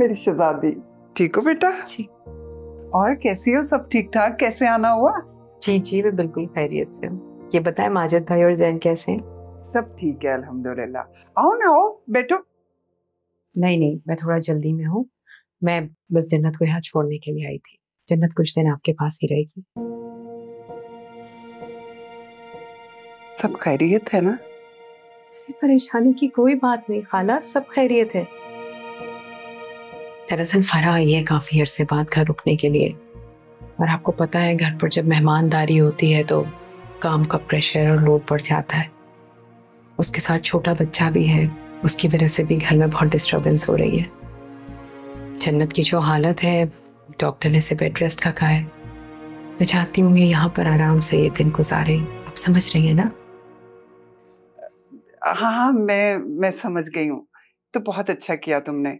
मेरी शहजादी। ठीक हो बेटा? जी। और कैसी हो? सब ठीक ठाक? कैसे आना हुआ? जी जी, मैं बिल्कुल खैरियत से हूँ। ये बताएं माजिद भाई और जैन कैसे हैं? सब ठीक है अल्हम्दुलिल्लाह। आओ ना, आओ बैठो। नहीं नहीं, मैं थोड़ा जल्दी में हूँ। मैं बस जन्नत को यहाँ छोड़ने के लिए आई थी। जन्नत कुछ दिन आपके पास ही रहेगी। सब खैरियत है ना? परेशानी की कोई बात नहीं खाला, सब खैरियत है। दरअसल फरा आई है काफी अरसे बाद घर रुकने के लिए, और आपको पता है घर पर जब मेहमानदारी होती है तो काम का प्रेशर और लोड बढ़ जाता है। उसके साथ छोटा बच्चा भी है, उसकी वजह से भी घर में बहुत डिस्टरबेंस हो रही है। जन्नत की जो हालत है, डॉक्टर ने इसे बेड रेस्ट का कहा है। मैं चाहती हूँ ये यहाँ पर आराम से ये दिन गुजारे। आप समझ रही है ना? हाँ हाँ, मैं समझ गई हूँ। तो बहुत अच्छा किया तुमने।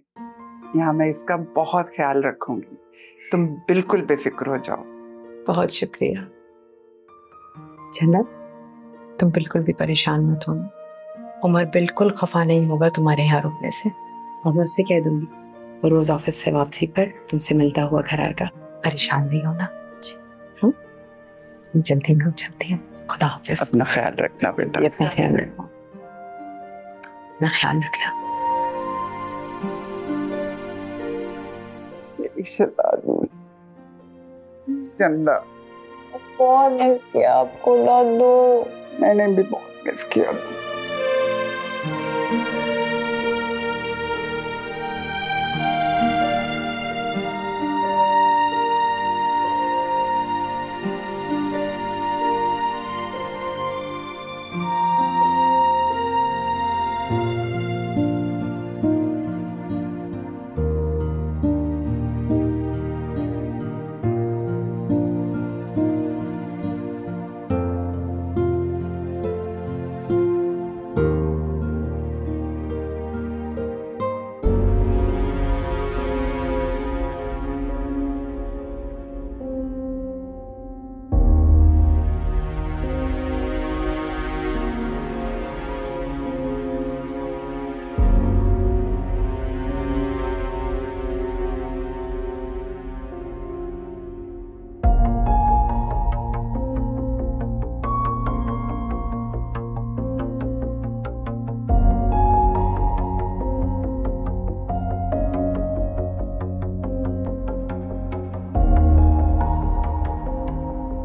यहाँ मैं इसका बहुत ख्याल रखूंगी, तुम बिल्कुल बेफिक्र हो जाओ। बहुत शुक्रिया जन्नत, तुम बिल्कुल भी परेशान मत होना। उमर बिल्कुल खफा नहीं होगा तुम्हारे यहाँ रुकने से, और मैं उससे कह दूंगी वो रोज ऑफिस से वापसी पर तुमसे मिलता हुआ घर आएगा। परेशान नहीं होना। जल्दी में चलते हैं। खुदा हाफिज। अपना ख्याल रखना बेटा। अपना ख्याल रखना, अपना ख्याल रखना। जन्नत, बहुत मिस किया आपको दादू। मैंने भी बहुत मिस किया।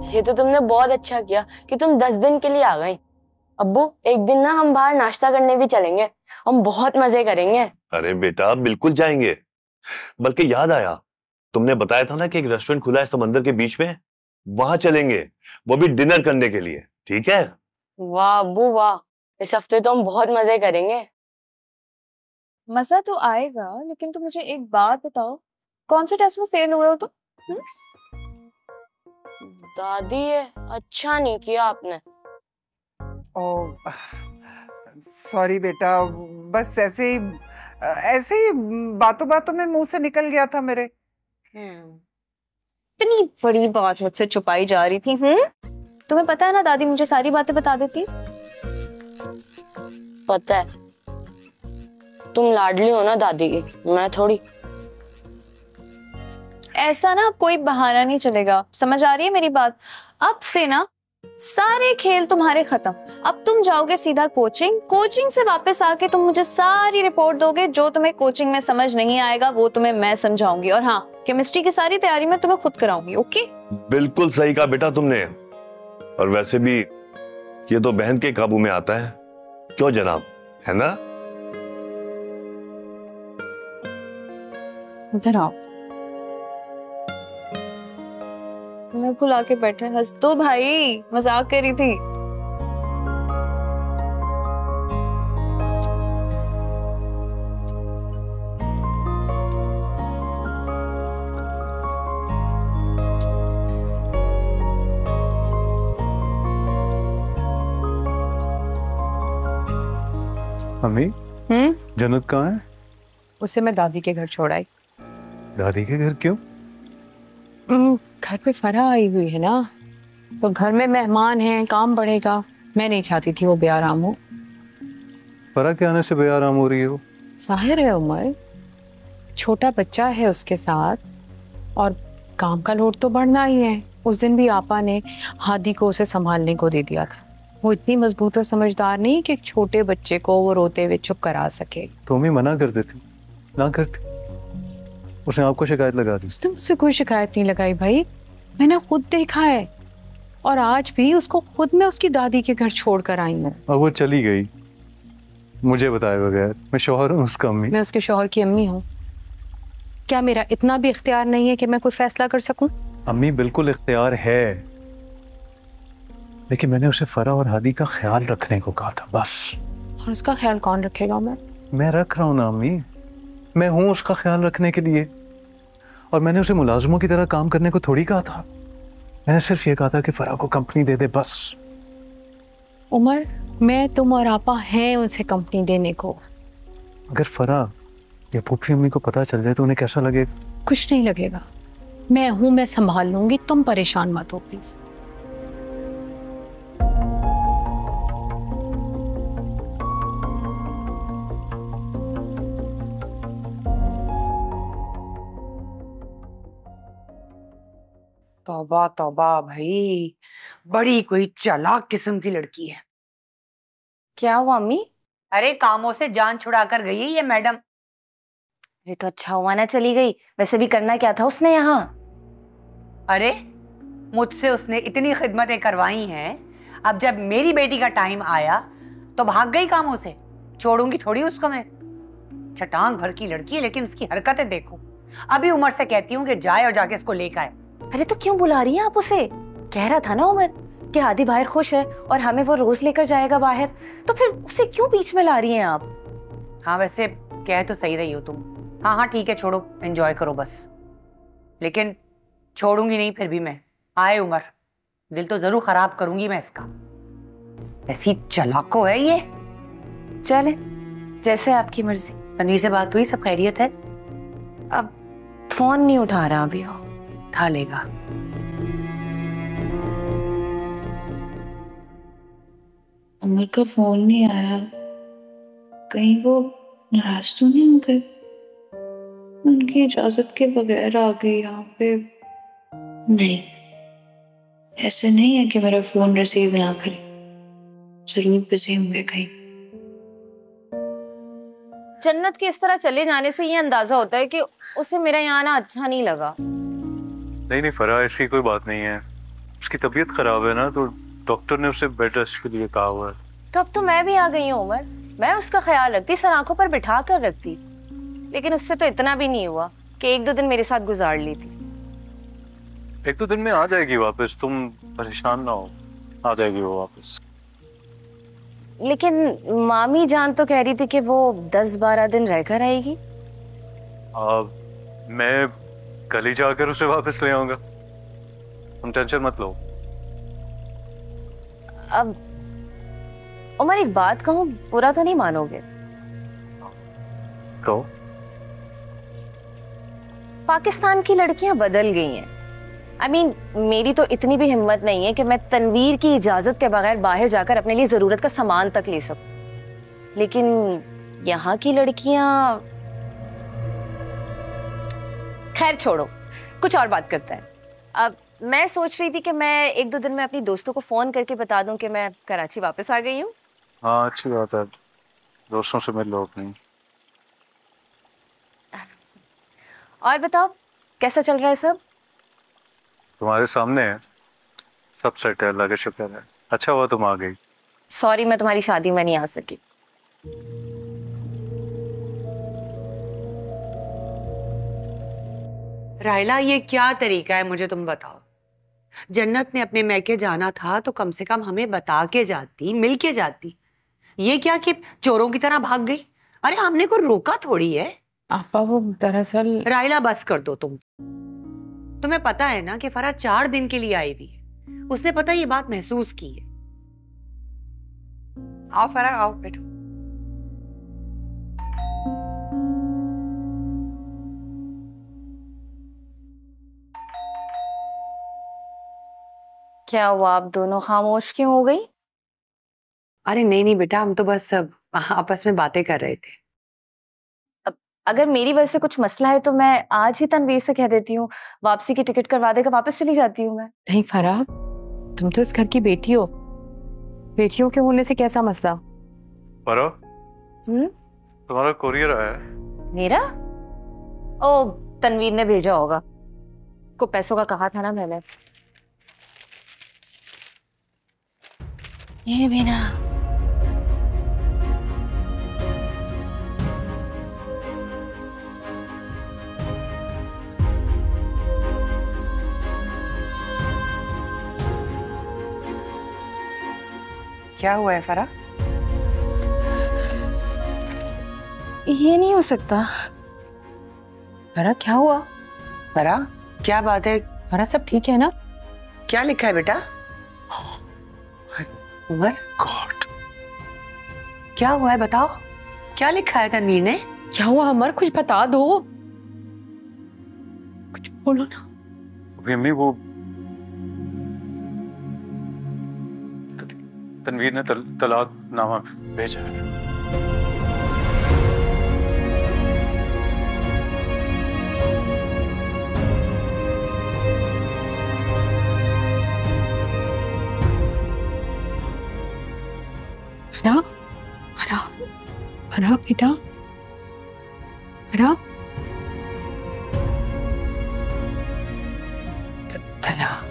ये तो तुमने बहुत अच्छा किया कि तुम 10 दिन के लिए आ गई। अब्बू, एक दिन ना हम बाहर नाश्ता करने भी चलेंगे, हम बहुत मजे करेंगे। अरे बेटा बिल्कुल जाएंगे। बल्कि याद आया, तुमने बताया था ना कि एक रेस्टोरेंट खुला है समंदर के बीच में, वहां चलेंगे, वो भी डिनर करने के लिए। ठीक है? वाह अब्बू वाह, इस हफ्ते तो हम बहुत मजे करेंगे। मजा तो आएगा, लेकिन तुम मुझे एक बात बताओ, कौन से टेस्ट में फेल हुए हो तुम? दादी ये अच्छा नहीं किया आपने। ओ सॉरी बेटा, बस ऐसे ही बातों बातों में मुंह से निकल गया था मेरे। इतनी बड़ी बात मुझसे छुपाई जा रही थी। तुम्हें पता है ना दादी मुझे सारी बातें बता देती। पता है, तुम लाडली हो ना दादी की, मैं थोड़ी। ऐसा ना कोई बहाना नहीं चलेगा, समझ आ रही है मेरी बात? अब से ना सारे खेल तुम्हारे खत्म। अब तुम जाओगे सीधा कोचिंग, कोचिंग से वापस आके तुम मुझे सारी रिपोर्ट दोगे। जो तुम्हें कोचिंग में समझ नहीं आएगा वो तुम्हें मैं समझाऊंगी, और हाँ, केमिस्ट्री की सारी तैयारी मैं तुम्हें खुद कराऊंगी। ओके? बिल्कुल सही कहा बेटा तुमने। और वैसे भी ये तो बहन के काबू में आता है, क्यों जनाब, है ना? इधर आओ। मुंह फुला के बैठे, हंस दो भाई, मजाक कर रही थी। मम्मी, जन्नत कहाँ है? उसे मैं दादी के घर छोड़ आई। दादी के घर क्यों? घर पे फरा आई हुई है ना, तो घर में मेहमान हैं, काम बढ़ेगा। मैं नहीं चाहती थी वो बेआराम हो। फरा के आने से बेआराम हो रही है वो? जाहिर है उमर, छोटा बच्चा है उसके साथ, और काम का लोड तो बढ़ना ही है। उस दिन भी आपा ने हादी को उसे संभालने को दे दिया था। वो इतनी मजबूत और समझदार नहीं कि एक छोटे बच्चे को वो रोते हुए चुप करा सके। तुम ही मना कर देती, ना करती। उसने आपको शिकायत लगा दी। उसने मुझसे कोई शिकायत नहीं लगाई भाई, मैंने खुद देखा है। और आज भी उसको खुद मैं उसकी दादी के घर छोड़ कर आई हूँ। और वो चली गई मुझे बताए बगैर। मैं शौहर हूँ उसका अम्मी। मैं उसके शौहर की अम्मी हूँ। क्या मेरा इतना भी इख्तियार नहीं है कि मैं कोई फैसला कर सकूं? अम्मी बिल्कुल इख्तियार है, लेकिन मैंने उसे फरा और हादी का ख्याल रखने को कहा था बस। और उसका ख्याल कौन रखेगा? मैं रख रहा हूँ ना अम्मी, मैं हूँ उसका ख्याल रखने के लिए। और मैंने उसे मुलाजिमों की तरह काम करने को थोड़ी कहा था। मैंने सिर्फ ये कहा था कि फरा को कंपनी दे दे बस। उमर, मैं, तुम और आपा हैं उनसे कंपनी देने को। अगर फरा या फूफी अम्मी को पता चल जाए तो उन्हें कैसा लगेगा? कुछ नहीं लगेगा, मैं हूं, मैं संभाल लूंगी, तुम परेशान मत हो प्लीज। तौबा तौबा भाई, बड़ी कोई चालाक किस्म की लड़की है। क्या हुआ अम्मी? अरे कामों से जान छुड़ा कर गई है ये मैडम। ये तो अच्छा हुआ ना चली गई, वैसे भी करना क्या था उसने यहाँ? अरे मुझसे उसने इतनी खिदमतें करवाई हैं, अब जब मेरी बेटी का टाइम आया तो भाग गई कामों से। छोड़ूंगी थोड़ी उसको मैं। चटांग भर की लड़की है, लेकिन उसकी हरकतें देखो। अभी उमर से कहती हूँ कि जाए और जाके इसको लेकर आए। अरे तो क्यों बुला रही हैं आप उसे? कह रहा था ना उमर कि आदि बाहर खुश है और हमें वो रोज लेकर जाएगा बाहर, तो फिर उसे क्यों बीच में ला रही हैं आप? हाँ वैसे कह तो सही रही हो तुम। हाँ हाँ ठीक है, छोड़ो, एंजॉय करो बस। लेकिन छोड़ूंगी नहीं फिर भी मैं। आए उमर, दिल तो जरूर खराब करूंगी मैं इसका। ऐसी चालाको है ये। चले, जैसे आपकी मर्जी। तन्वीर से बात हुई? सब खैरियत है? अब फोन नहीं उठा रहा अभी वो। उठा लेगा। उमर का फोन नहीं आया, कहीं वो नाराज तो नहीं हो गए? उनकी इजाजत के बगैर आ गई यहाँ पे। नहीं, ऐसे नहीं है कि मेरा फोन रिसीव ना करे। जरूर बिजी होंगे कहीं। जन्नत के इस तरह चले जाने से ये अंदाजा होता है कि उसे मेरा यहाँ आना अच्छा नहीं लगा। नहीं फरा, ऐसी कोई बात नहीं है। उसकी तबीयत खराब है ना, तो डॉक्टर ने उसे बेड रेस्ट के लिए कहा हुआ है। तो अब तो मैं भी आ गई हूँ उमर, मैं उसका ख्याल रखती, सर आंखों पर बिठा कर रखती। लेकिन उससे तो इतना भी नहीं हुआ कि एक दो दिन मेरे साथ गुजार ली थी। एक दो दिन में आ जाएगी वापस, तुम परेशान ना हो, आ जाएगी वो वापस। लेकिन मामी जान तो कह रही थी कि वो 10-12 दिन रहकर आएगी। मैं कल ही जाकर उसे वापस ले आऊंगा, तुम टेंशन मत लो। अब उमर एक बात कहूँ, बुरा तो नहीं मानोगे? तो पाकिस्तान की लड़कियां बदल गई हैं। I mean, मेरी तो इतनी भी हिम्मत नहीं है कि मैं तनवीर की इजाजत के बगैर बाहर जाकर अपने लिए जरूरत का सामान तक ले सकूं। लेकिन यहाँ की लड़कियां, खैर छोड़ो, कुछ और बात करते हैं। अब मैं सोच रही थी कि मैं एक दो दिन में अपनी दोस्तों को फोन करके बता दूं कि मैं कराची वापस आ गई हूँ। हाँ अच्छी बात है, दोस्तों से मिल लो अपनी। और बताओ कैसा चल रहा है सब? तुम्हारे सामने है, सब सेट है, अल्लाह का शुक्र है। अच्छा हुआ तुम आ गई। सॉरी मैं तुम्हारी शादी में नहीं आ सकी। राहिला ये क्या तरीका है, मुझे तुम बताओ। जन्नत ने अपने मैके जाना था तो कम से कम हमें बता के जाती, मिल के जाती। ये क्या कि चोरों की तरह भाग गई? अरे हमने को रोका थोड़ी है। आपा वो दरअसल। राहिला बस कर दो तुम। तुम्हें पता है ना कि फरा 4 दिन के लिए आई हुई है। उसने पता ये बात महसूस की है। आओ फरा, आओ बैठो। क्या हुआ, आप दोनों खामोश क्यों हो गई? अरे नहीं नहीं बेटा, हम तो बस सब आपस में बातें कर रहे थे। अगर मेरी वजह से कुछ मसला है तो मैं आज ही तनवीर से कह देती हूँ, वापसी की टिकट करवा देगा, वापस चली जाती हूँ मैं। नहीं फराह, तुम तो इस घर की बेटी हो, बेटियों के होने से कैसा मसला? तुम्हारा कोरियर आया है। मेरा? ओ, तनवीर ने भेजा होगा, को पैसों का कहा था ना मैंने। ये भी ना। क्या हुआ है फरा? ये नहीं हो सकता। फराह क्या हुआ? फरा, क्या बात है? फराह सब ठीक है ना? क्या लिखा है बेटा? उमर, गॉड, क्या हुआ है बताओ? क्या लिखा है तनवीर ने? क्या हुआ अमर, कुछ बता दो, कुछ बोलो ना। अम्मी वो तनवीर ने तलाक नामा भेजा है। फराह, फराह, फराह बेटा, फराह, तलाक।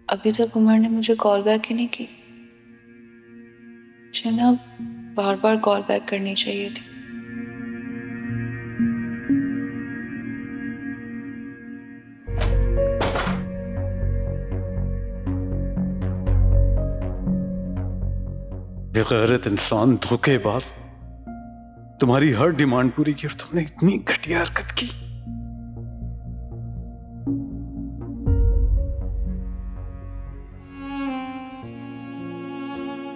अभी तक उमर ने मुझे कॉल बैक ही नहीं की। मुझे ना बार बार कॉल बैक करनी चाहिए थी। बेगैरत इंसान, धोखेबाज, तुम्हारी हर डिमांड पूरी की और तुमने इतनी घटिया हरकत की।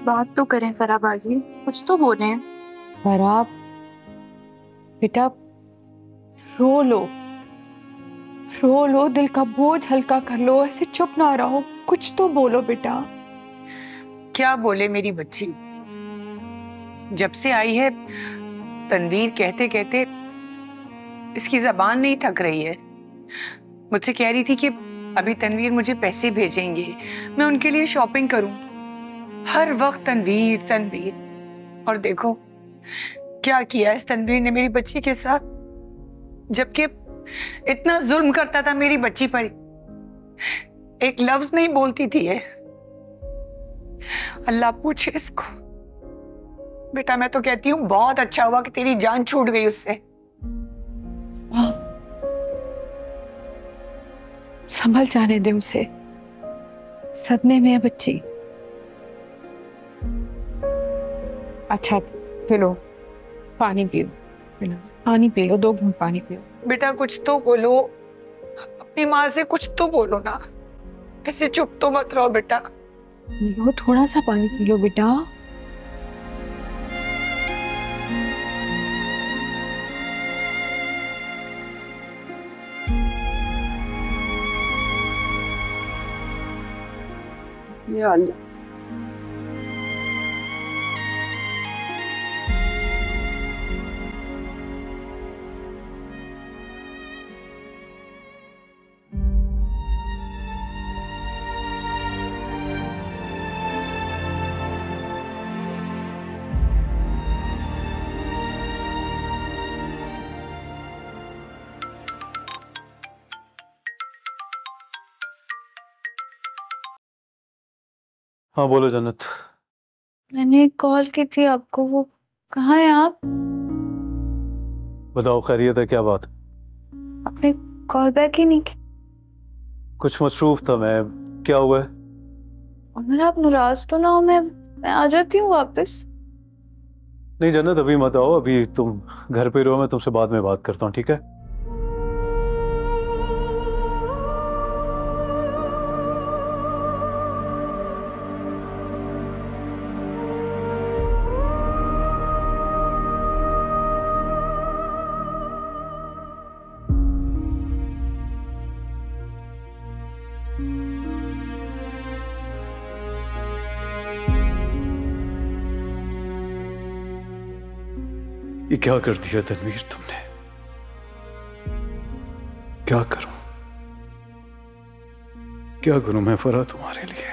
बात तो करें फराह बाजी, कुछ तो बोले। फराह बेटा, रो लो, रो लो, दिल का बोझ हल्का कर लो, ऐसे चुप ना रहो, कुछ तो बोलो बेटा। क्या बोले मेरी बच्ची? जब से आई है तनवीर कहते कहते इसकी जबान नहीं थक रही है। मुझसे कह रही थी कि अभी तनवीर मुझे पैसे भेजेंगे, मैं उनके लिए शॉपिंग करूं। हर वक्त तनवीर तनवीर। और देखो क्या किया इस तनवीर ने मेरी बच्ची के साथ, जबकि इतना जुल्म करता था मेरी बच्ची पर, एक लफ्ज नहीं बोलती थी ये। अल्लाह पूछे इसको। बेटा मैं तो कहती हूँ बहुत अच्छा हुआ कि तेरी जान छूट गई उससे। संभल जाने दे उसे, सदमे में है बच्ची। अच्छा पिलो, पानी पियो, पिलो पानी पियो, 2 घूंट पानी पियो। बेटा कुछ तो बोलो, अपनी माँ से कुछ तो बोलो ना, ऐसे चुप तो मत रहो बेटा। पिलो, थोड़ा सा पानी पी लो बेटा। या अल्लाह। हाँ बोलो जन्नत। मैंने कॉल की थी आपको, वो कहाँ है आप? बताओ खैरियत है, क्या बात? आपने कॉल बैक ही नहीं की। कुछ मसरूफ था मैं, क्या हुआ है? उमर आप नाराज तो ना हो, मैं आ जाती हूँ वापस। नहीं जन्नत अभी मत आओ, अभी तुम घर पे रहो, मैं तुमसे बाद में बात करता हूँ, ठीक है? ये क्या कर दिया तनवीर तुमने? क्या करूं, क्या करूं मैं फरा तुम्हारे लिए?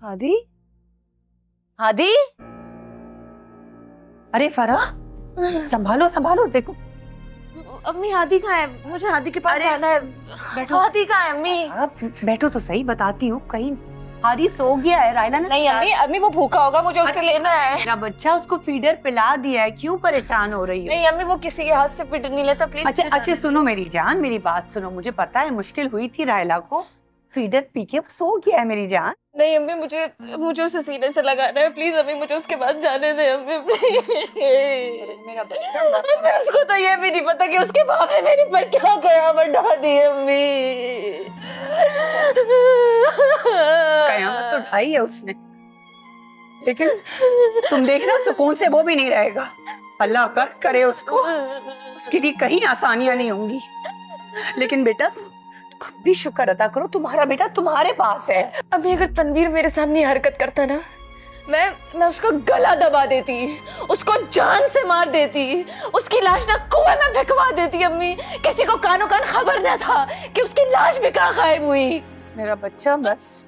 हादी, हादी, अरे फरा, संभालो संभालो, देखो अम्मी हादी कहाँ है? मुझे हादी के पास जाना है। बैठो। हादी कहाँ है अम्मी? आप बैठो तो सही, बताती हूँ। कहीं हादी सो गया है, रायला ने नहीं अम्मी, अम्मी वो भूखा होगा, मुझे उसके लेना है। मेरा बच्चा, उसको फीडर पिला दिया है, क्यों परेशान हो रही हो? नहीं अम्मी, वो किसी के हाथ से फीडर नहीं लेता, प्लीज। अच्छा सुनो मेरी जान, मेरी बात सुनो। मुझे पता है मुश्किल हुई थी रायला को, फीडर पी के सो गया है मेरी जान। नहीं अम्मी, मुझे उसे सीने से लगाना है, प्लीज अम्मी, मुझे उसके पास जाने दे अम्मी, प्लीज। मेरा बच्चा, अम्मी, उसको तो ये भी नहीं पता कि उसके बाप ने मेरे पर क्या कयामत डाल दी अम्मी। कयामत तो ढाई है उसने, लेकिन तुम देखना सुकून से वो भी नहीं रहेगा। अल्लाह करे उसको, उसके लिए कहीं आसानियां नहीं होंगी। लेकिन बेटा तुम भी शुक्र अदा करो, तुम्हारा बेटा तुम्हारे पास है। अभी अगर तनवीर मेरे सामने हरकत करता ना, मैं उसका गला दबा देती, उसको जान से मार देती, उसकी लाश ना कुएं में फेंकवा देती अम्मी। किसी को कानो कान खबर न था कि उसकी लाश भी कहाँ गायब हुई। मेरा बच्चा, बस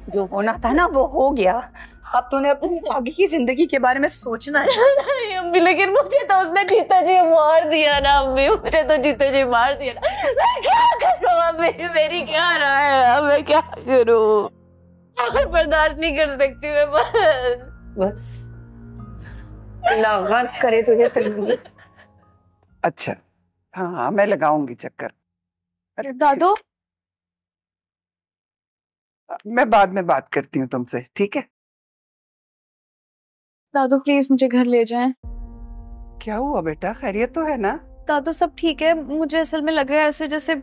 जो होना था ना वो हो गया। अब तूने अपनी आगे की जिंदगी के बारे में सोचना है। नहीं अम्मी, लेकिन मुझे तो उसने जीते जी मार दिया ना अम्मी, मुझे तो जीते जी मार दिया ना। मैं क्या करूं अम्मी, मेरी क्या राय है, मैं क्या करूं? और बर्दाश्त नहीं कर सकती मैं, बस अल्लाह गर्क करे तुझे तनवीर। अच्छा हाँ, मैं लगाऊंगी चक्कर। अरे दादू, मैं बाद में बात करती हूँ तुमसे, ठीक है? दादू प्लीज मुझे घर ले जाएं। क्या हुआ बेटा, खैरियत तो है ना? दादू सब ठीक है, मुझे असल में लग रहा है ऐसे जैसे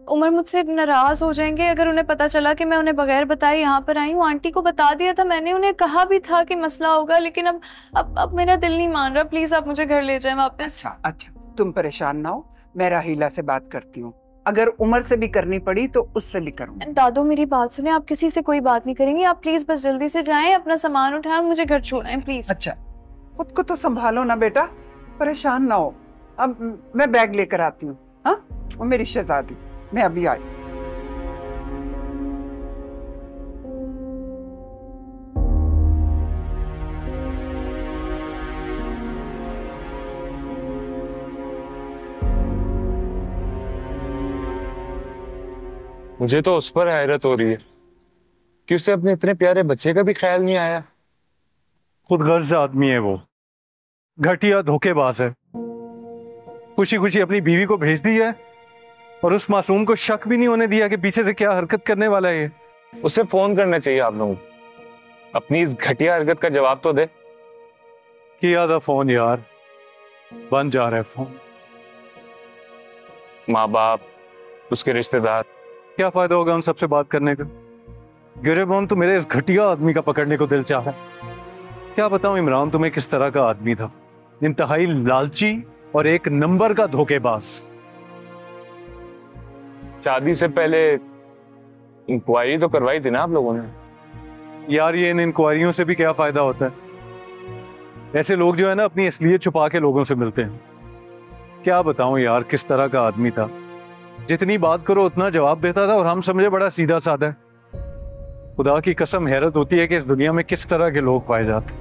उमर मुझसे नाराज हो जाएंगे अगर उन्हें पता चला कि मैं उन्हें बगैर बताए यहाँ पर आई हूँ। आंटी को बता दिया था मैंने, उन्हें कहा भी था कि मसला होगा, लेकिन अब मेरा दिल नहीं मान रहा। प्लीज आप मुझे घर ले जाएं वापस। अच्छा तुम परेशान ना हो, मैं राहीला से बात करती हूँ। अगर उमर से भी करनी पड़ी तो उससे भी करूँगी। दादू मेरी बात सुने, आप किसी से कोई बात नहीं करेंगे। आप प्लीज बस जल्दी से जाएं, अपना सामान उठाएं, मुझे घर छोड़ें प्लीज। अच्छा खुद को तो संभालो ना बेटा, परेशान ना हो। अब मैं बैग लेकर आती हूँ। हाँ, वो मेरी शहजादी, मैं अभी आई। मुझे तो उस पर हैरत हो रही है कि उसे अपने इतने प्यारे बच्चे का भी ख्याल नहीं आया। खुद गर्ज आदमी है वो, घटिया धोखेबाज है। खुशी खुशी अपनी बीवी को भेज दी है और उस मासूम को शक भी नहीं होने दिया कि पीछे से क्या हरकत करने वाला है ये। उसे फोन करना चाहिए आप लोगों को, अपनी इस घटिया हरकत का जवाब तो दे। किया था फोन यार, बन जा रहा है फोन। माँ बाप, उसके रिश्तेदार, क्या फायदा होगा उन सबसे बात करने का? गिरेबान तो मेरे इस घटिया आदमी का पकड़ने को दिल चाहा। क्या बताऊं इमरान तुम्हें किस तरह का आदमी था, इंतहाई लालची और एक नंबर का धोखेबाज। शादी से पहले इंक्वायरी तो करवाई थी ना आप लोगों ने? यार ये इन इंक्वायरियों से भी क्या फायदा होता है? ऐसे लोग जो है ना अपनी असलियत छुपा के लोगों से मिलते हैं। क्या बताऊं यार किस तरह का आदमी था, जितनी बात करो उतना जवाब देता था और हम समझे बड़ा सीधा साधा है। खुदा की कसम हैरत होती है कि इस दुनिया में किस तरह के लोग पाए जाते।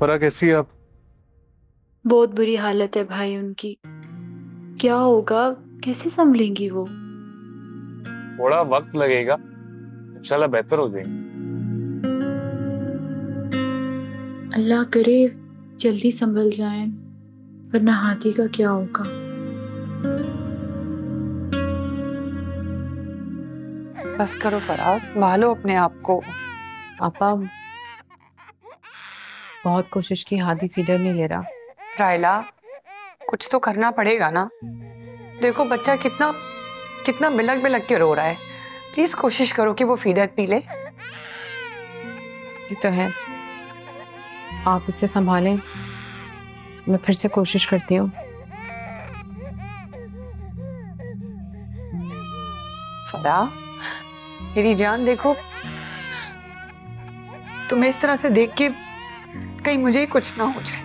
फरा कैसी है आप? बहुत बुरी हालत है भाई उनकी, क्या होगा, कैसे संभलेंगी वो? थोड़ा वक्त लगेगा, इंशाल्लाह बेहतर हो जाएंगे। अल्लाह करे जल्दी संभल जाएं, वरना हाथी का क्या होगा। बस करो फराज, संभालो अपने आप को। पापा बहुत कोशिश की, हादी फीडर नहीं ले रहा। रायला कुछ तो करना पड़ेगा ना। देखो बच्चा कितना कितना बिलक बिलक के रो रहा है। प्लीज कोशिश करो कि वो फीडर पी ले। ये तो है, आप इसे संभालें, मैं फिर से कोशिश करती हूँ। फरा, मेरी जान, देखो तुम्हें इस तरह से देख के कहीं मुझे ही कुछ ना हो जाए।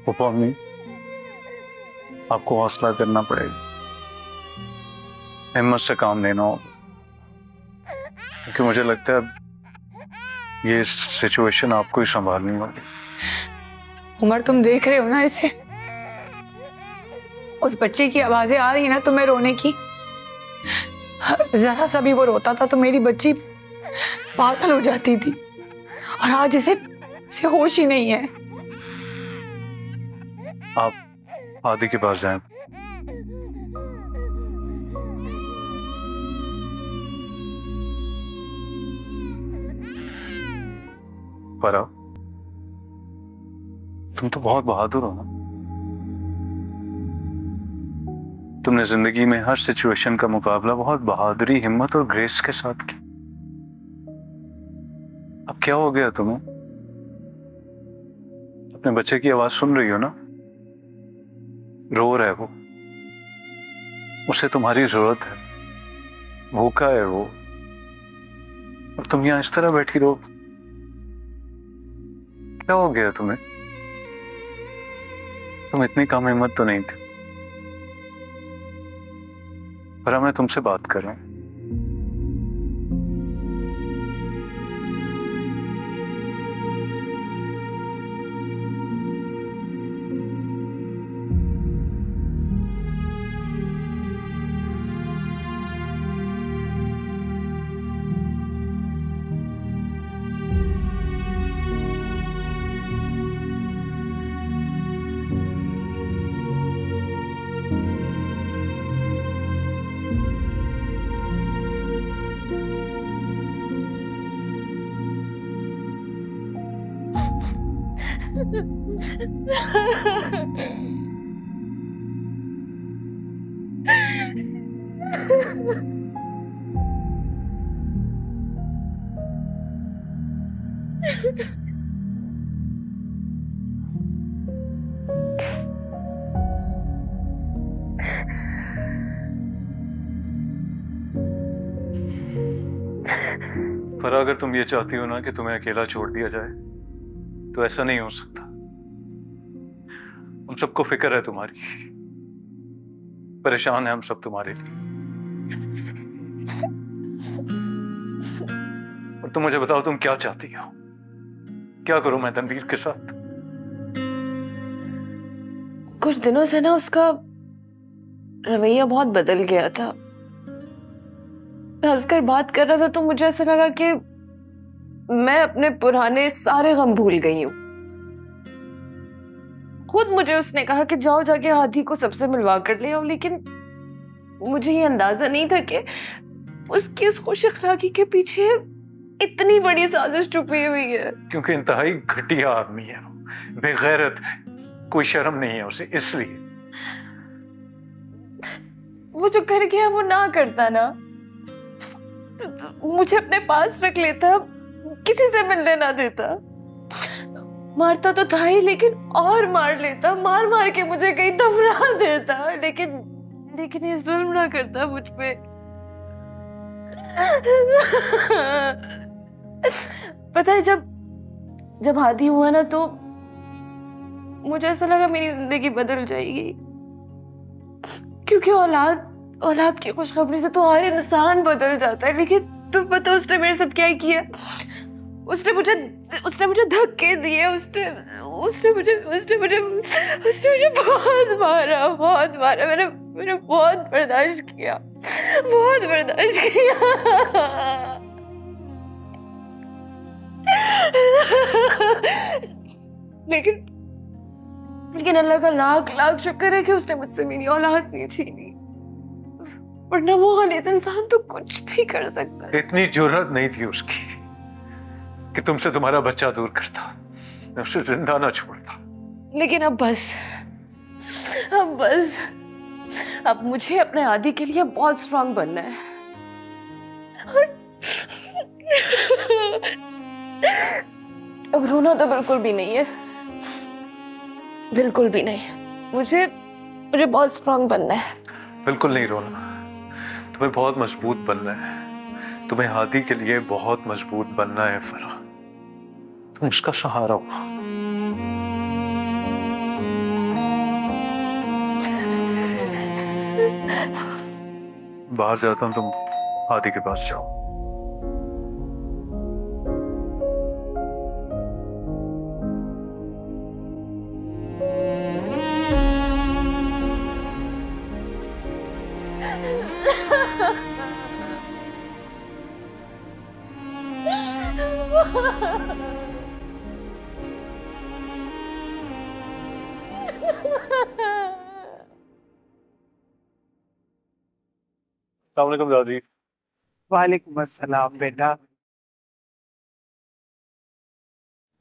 पापा अम्मी, आपको हौसला करना पड़ेगा, हिम्मत से काम लेना होगा, क्योंकि मुझे लगता है ये सिचुएशन आपको ही संभालनी होगी। उमर, तुम देख रहे हो ना इसे? उस बच्चे की आवाजें आ रही है ना तुम्हें रोने की? जरा सा भी वो रोता था तो मेरी बच्ची पागल हो जाती थी, और आज इसे होश ही नहीं है। आप आदि के पास जाएं। फरा, तुम तो बहुत बहादुर हो ना। तुमने जिंदगी में हर सिचुएशन का मुकाबला बहुत बहादुरी, हिम्मत और ग्रेस के साथ किया। अब क्या हो गया तुम्हें? अपने बच्चे की आवाज सुन रही हो ना? रो रहा है वो, उसे तुम्हारी जरूरत है, भूखा है वो, और तुम यहां इस तरह बैठी रहो। क्या हो गया तुम्हें? तुम इतनी कम हिम्मत तो नहीं थी। पर मैं तुमसे बात कर रहा हूं। पर अगर तुम ये चाहती हो ना कि तुम्हें अकेला छोड़ दिया जाए, तो ऐसा नहीं हो सकता। हम सबको फिक्र है तुम्हारी, परेशान है हम सब तुम्हारे लिए। और तुम मुझे बताओ, तुम क्या चाहती हो? क्या करूं मैं तनवीर के साथ? कुछ दिनों से ना उसका रवैया बहुत बदल गया था। हंसकर बात कर रहा था तो मुझे ऐसा लगा कि मैं अपने पुराने सारे गम भूल गई हूं। खुद मुझे उसने कहा कि जाओ जाके हाथी को सबसे मिलवा कर ले आओ, लेकिन मुझे ये अंदाजा नहीं था कि उसकी उस खुश अखलाकी के पीछे इतनी बड़ी साजिश छुपी हुई है। क्योंकि इंतहाई घटिया आदमी है, बेगैरत है, कोई शर्म नहीं है उसे, इसलिए। वो जो कर गया वो ना करता ना, मुझे अपने पास रख लेता, किसी से मिलने ना देता। मारता तो था ही, लेकिन और मार लेता, मार मार के मुझे कहीं दफना देता, लेकिन ये जुल्म ना करता मुझ पे। पता है, जब हादी हुआ ना तो मुझे ऐसा लगा मेरी जिंदगी बदल जाएगी, क्योंकि औलाद की खुशखबरी से तो हर इंसान बदल जाता है। लेकिन तुम पता उसने मेरे साथ क्या किया? उसने मुझे धक्के दिए, उसने मुझे बहुत मारा। मैंने बहुत बर्दाश्त किया। लेकिन अल्लाह का लाख शुक्र है कि उसने मुझसे मेरी औलाद नहीं छीनी, वरना वो गलीज़ इंसान तो कुछ भी कर सकता है। इतनी जुर्रत नहीं थी उसकी कि तुमसे तुम्हारा बच्चा दूर करता, मैं उसे जिंदा ना छोड़ता। लेकिन अब बस, अब मुझे अपने आदि के लिए बहुत स्ट्रांग बनना है। अब रोना तो बिल्कुल भी नहीं है, बिल्कुल भी नहीं। मुझे बहुत स्ट्रांग बनना है। बिल्कुल नहीं रोना, तुम्हें बहुत मजबूत बनना है। तुम्हें हादी के लिए बहुत मजबूत बनना है फरा। तुम उसका सहारा हो। बाहर जाता हूं, तुम हादी के पास जाओ। अस्सलामुअलैकुम दादी। वालेकुम अस्सलाम बेटा।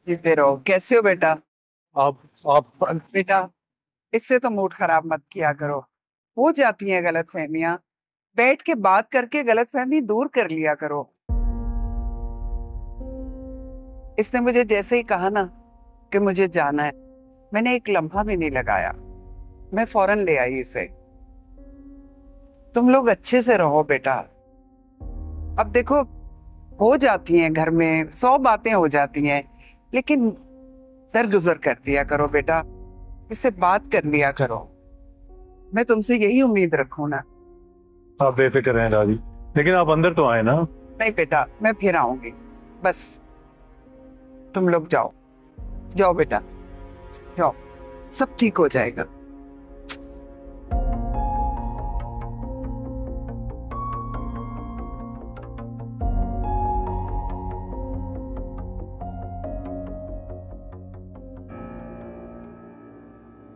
जीते रहो। कैसे हो बेटा? आप बेटा इससे तो मूड खराब मत किया करो, हो जाती हैं गलत फहमियां। बैठ के बात करके गलत फहमी दूर कर लिया करो। इसने मुझे जैसे ही कहा ना कि मुझे जाना है, मैंने एक लम्हा भी नहीं लगाया, मैं फौरन ले आई इसे। तुम लोग अच्छे से रहो बेटा। अब देखो हो जाती हैं घर में 100 बातें हो जाती हैं, लेकिन दरगुजर कर दिया करो बेटा, इससे बात कर लिया करो। मैं तुमसे यही उम्मीद रखूं ना। आप बेफिक्र रहें दादी, लेकिन आप अंदर तो आए ना। नहीं बेटा, मैं फिर आऊंगी, बस तुम लोग जाओ। जाओ बेटा जाओ, सब ठीक हो जाएगा।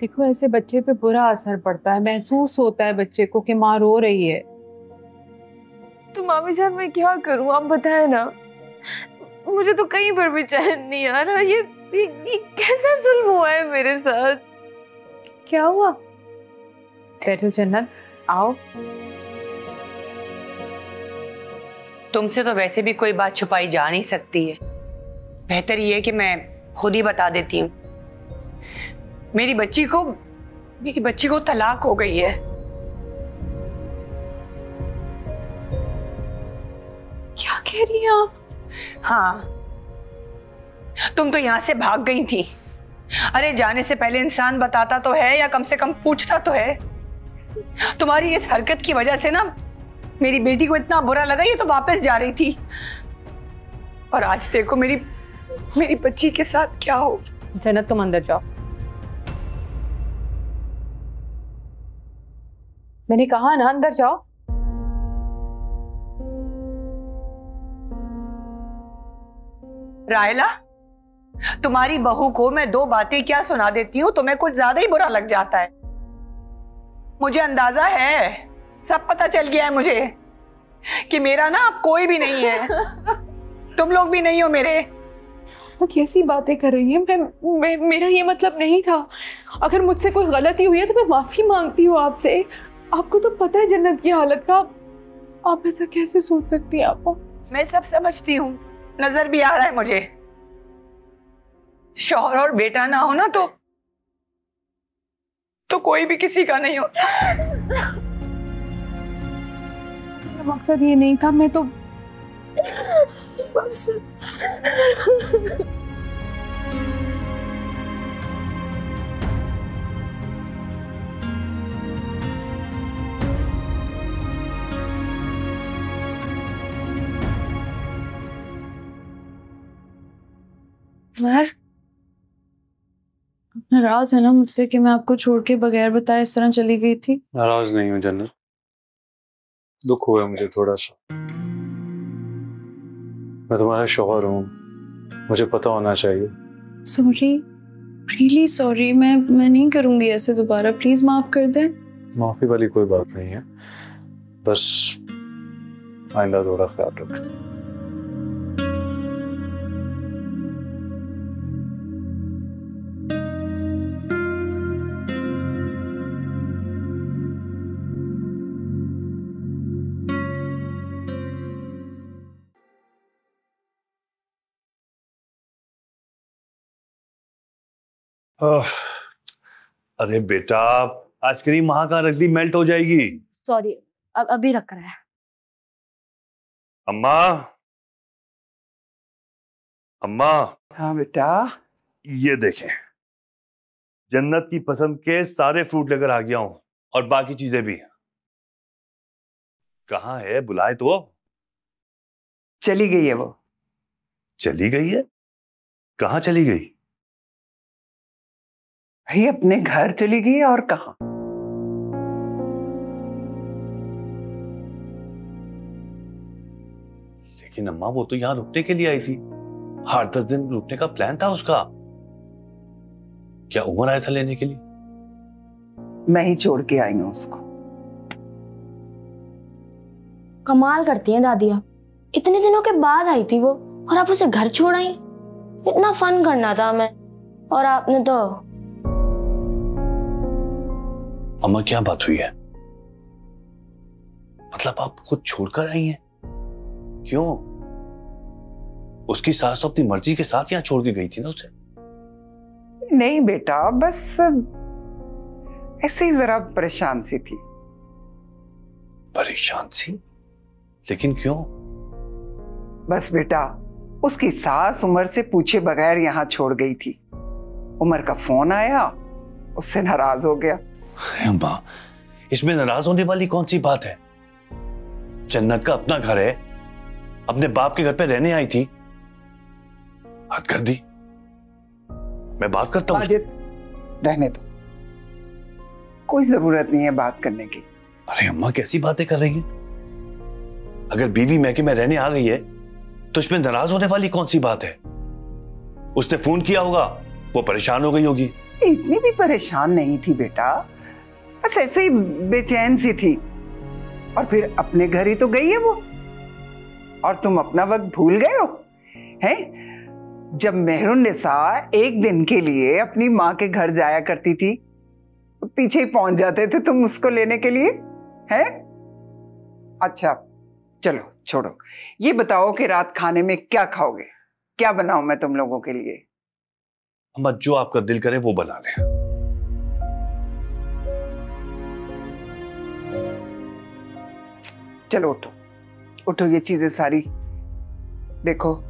देखो ऐसे बच्चे पे बुरा असर पड़ता है, महसूस होता है बच्चे को कि माँ रो रही है। तो मामी जान मैं क्या करूं, आप बताएं ना। मुझे तो कहीं पर भी चैन नहीं आ रहा। ये कैसा जुल्म हुआ है मेरे साथ? क्या हुआ? बैठो जन्नत, आओ। तुमसे तो वैसे भी कोई बात छुपाई जा नहीं सकती है। बेहतर ये है कि मैं खुद ही बता देती हूँ। मेरी बच्ची को तलाक हो गई है। क्या कह रही हैं आप? हाँ, तुम तो यहां से भाग गई थी। अरे जाने से पहले इंसान बताता तो है, या कम से कम पूछता तो है। तुम्हारी इस हरकत की वजह से ना मेरी बेटी को इतना बुरा लगा, ये तो वापस जा रही थी। और आज देखो मेरी बच्ची के साथ क्या हो। जन्नत तुम अंदर जाओ। मैंने कहा ना अंदर जाओ। रायला, तुम्हारी बहू को मैं 2 बातें क्या सुना देती हूँ, तुम्हें कुछ ज्यादा ही बुरा लग जाता है। मुझे अंदाजा है, सब पता चल गया है मुझे कि मेरा ना अब कोई भी नहीं है। तुम लोग भी नहीं हो मेरे। वो कैसी बातें कर रही है? मेरा ये मतलब नहीं था। अगर मुझसे कोई गलती हुई है तो मैं माफी मांगती हूँ आपसे। आपको तो पता है जन्नत की हालत का, आप ऐसा कैसे सोच सकती हैं? आपको मैं सब समझती हूँ, नजर भी आ रहा है मुझे। शौहर और बेटा ना हो ना तो कोई भी किसी का नहीं होता। मेरा मकसद ये नहीं था, मैं तो बस नाराज है ना मुझसे कि मैं आपको छोड़ के बगैर बताए इस तरह चली गई थी? नाराज नहीं हूँ जन्नत, दुख हुआ मुझे थोड़ा सा। मैं तुम्हारा शौहर हूँ, मुझे पता होना चाहिए। Sorry, really sorry. मैं नहीं करूंगी ऐसे दोबारा, प्लीज माफ कर दें। माफी वाली कोई बात नहीं है, बस आइंदा थोड़ा ख्याल रखें। अरे बेटा, आइसक्रीम वहां कहाँ रख दी, मेल्ट हो जाएगी। सॉरी, अभी रख रहा है। अम्मा, अम्मा। हाँ बेटा। ये देखें, जन्नत की पसंद के सारे फ्रूट लेकर आ गया हूं और बाकी चीजें भी। कहाँ है, बुलाए तो। चली गई है वो। चली गई है? कहाँ चली गई? भाई अपने घर चली गई है, और कहाँ। लेकिन अम्मा, वो तो यहां रुकने के लिए आई थी। 8-10 दिन रुकने का प्लान था उसका। क्या उमर आया था लेने के लिए? मैं ही छोड़ के आई हूं उसको। कमाल करती हैं दादी आप, इतने दिनों के बाद आई थी वो और आप उसे घर छोड़ आई। इतना फन करना था हमें और आपने तो। अम्मा क्या बात हुई है? मतलब आप खुद छोड़कर आई हैं? क्यों? उसकी सास तो अपनी मर्जी के साथ यहाँ छोड़ के गई थी ना उसे। नहीं बेटा, बस ऐसे ही जरा परेशान सी थी। परेशान सी? लेकिन क्यों? बस बेटा, उसकी सास उमर से पूछे बगैर यहाँ छोड़ गई थी। उमर का फोन आया, उससे नाराज हो गया। अम्मा, इसमें नाराज होने वाली कौन सी बात है? जन्नत का अपना घर है, अपने बाप के घर पे रहने आई थी, हद कर दी। मैं बात करता हूँ। माजिद, रहने दो, कोई जरूरत नहीं है बात करने की। अरे अम्मा, कैसी बातें कर रही हैं? अगर बीवी मैके में रहने आ गई है तो इसमें नाराज होने वाली कौन सी बात है? उसने फोन किया होगा, वो परेशान हो गई होगी। इतनी भी परेशान नहीं थी बेटा, बस ऐसे ही बेचैन सी थी। और फिर अपने घर ही तो गई है वो, और तुम अपना वक्त भूल गए हो हैं? जब मेहरुन्निसा एक दिन के लिए अपनी माँ के घर जाया करती थी, पीछे ही पहुंच जाते थे तुम उसको लेने के लिए, हैं? अच्छा चलो छोड़ो, ये बताओ कि रात खाने में क्या खाओगे? क्या बनाऊं मैं तुम लोगों के लिए? अम्मा, जो आपका दिल करे वो बना ले। चलो उठो, उठो, ये चीजें सारी देखो।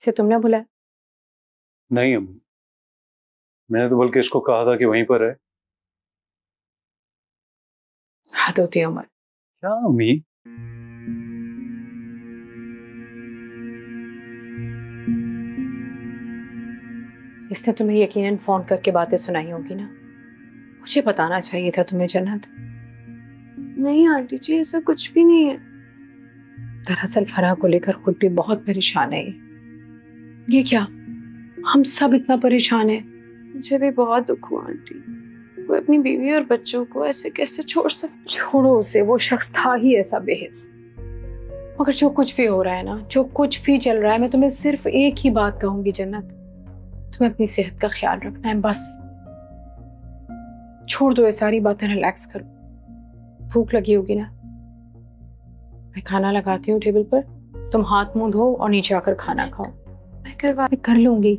से तुमने बुलाया? नहीं अम्मी, मैंने तो बल्कि इसको कहा था कि वहीं पर है। हद होती है उमर। क्या अम्मी? इसने तुम्हें यकीनन फोन करके बातें सुनाई होगी ना? मुझे बताना चाहिए था तुम्हें जन्नत। नहीं आंटी जी, ऐसा कुछ भी नहीं है। दरअसल फराह को लेकर खुद भी बहुत परेशान है। ये क्या, हम सब इतना परेशान हैं। मुझे भी बहुत दुख हुआ आंटी। कोई अपनी बीवी और बच्चों को ऐसे कैसे छोड़ सकता? छोड़ो उसे, वो शख्स था ही ऐसा बेहिस। मगर जो कुछ भी हो रहा है ना, जो कुछ भी चल रहा है, मैं तुम्हें सिर्फ एक ही बात कहूंगी जन्नत, तुम्हें अपनी सेहत का ख्याल रखना है बस। छोड़ दो ये सारी बातें, रिलैक्स करो। भूख लगी होगी ना? मैं खाना लगाती हूँ टेबल पर, तुम हाथ मुंह धो और नीचे आकर खाना खाओ। मैं कर लूंगी।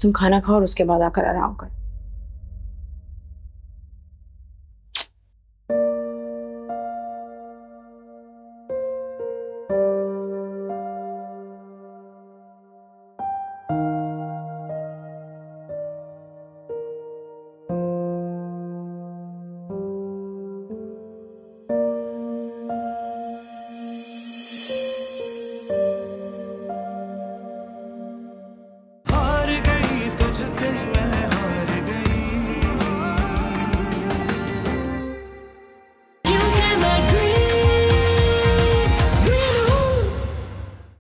तुम खाना खाओ और उसके बाद आकर आराम कर।